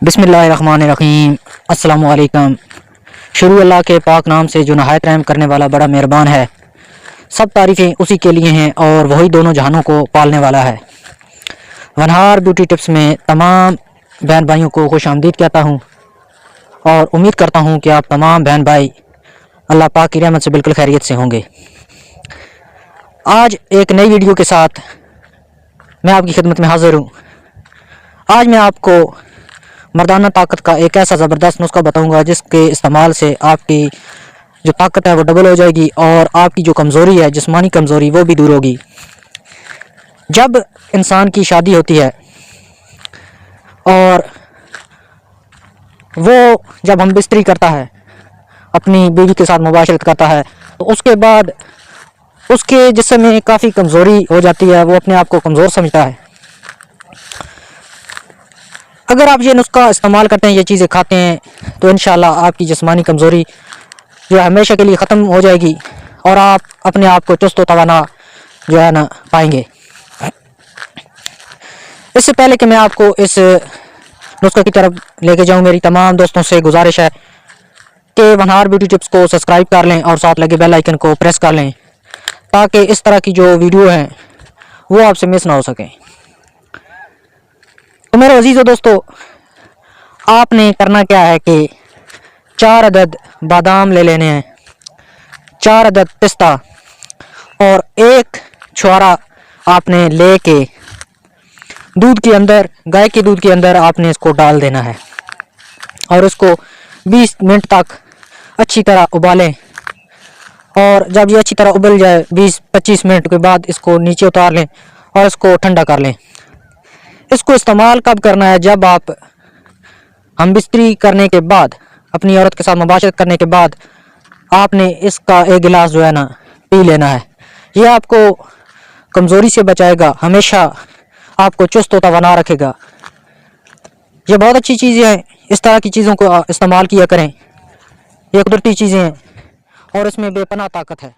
बिस्मिल्लाहिर्रहमानिर्रहीम। अस्सलामुअलैकुम। शुरू अल्लाह के पाक नाम से जो नहायत रहम करने वाला बड़ा मेहरबान है। सब तारीफ़ें उसी के लिए हैं और वही दोनों जहानों को पालने वाला है। वनहार ब्यूटी टिप्स में तमाम बहन भाइयों को खुश आमदीद कहता हूँ और उम्मीद करता हूँ कि आप तमाम बहन भाई अल्लाह पाक की रहमत से बिल्कुल खैरियत से होंगे। आज एक नई वीडियो के साथ मैं आपकी खिदमत में हाज़िर हूँ। आज मैं आपको मर्दाना ताकत का एक ऐसा ज़बरदस्त नुस्खा बताऊंगा जिसके इस्तेमाल से आपकी जो ताकत है वो डबल हो जाएगी और आपकी जो कमज़ोरी है, जिस्मानी कमज़ोरी, वो भी दूर होगी। जब इंसान की शादी होती है और वो जब हम बिस्तरी करता है, अपनी बीवी के साथ मुबाशरत करता है, तो उसके बाद उसके जिस्म में काफ़ी कमज़ोरी हो जाती है, वो अपने आप को कमज़ोर समझता है। अगर आप ये नुस्खा इस्तेमाल करते हैं, ये चीज़ें खाते हैं, तो इंशाल्लाह आपकी जिस्मानी कमज़ोरी जो है हमेशा के लिए ख़त्म हो जाएगी और आप अपने आप को चुस्त व तवाना जो है ना पाएंगे। इससे पहले कि मैं आपको इस नुस्खे की तरफ लेके जाऊं, मेरी तमाम दोस्तों से गुजारिश है कि वनहार ब्यूटी टिप्स को सब्सक्राइब कर लें और साथ लगे बेल आइकन को प्रेस कर लें ताकि इस तरह की जो वीडियो हैं वो आपसे मिस ना हो सकें। तो मेरे अजीज़ों दोस्तों, आपने करना क्या है कि 4 अदद बादाम ले लेने हैं, 4 अदद पिस्ता और 1 छुहारा आपने लेके दूध के अंदर, गाय के दूध के अंदर आपने इसको डाल देना है और इसको 20 मिनट तक अच्छी तरह उबालें। और जब ये अच्छी तरह उबल जाए 20-25 मिनट के बाद इसको नीचे उतार लें और इसको ठंडा कर लें। इसको इस्तेमाल कब करना है? जब हम बिस्तरी करने के बाद, अपनी औरत के साथ मुबाशरत करने के बाद आपने इसका 1 गिलास जो है ना पी लेना है। ये आपको कमज़ोरी से बचाएगा, हमेशा आपको चुस्त व तवाना रखेगा। ये बहुत अच्छी चीज़ें हैं, इस तरह की चीज़ों को इस्तेमाल किया करें। ये कुदरती चीज़ें हैं और इसमें बेपनाह ताकत है।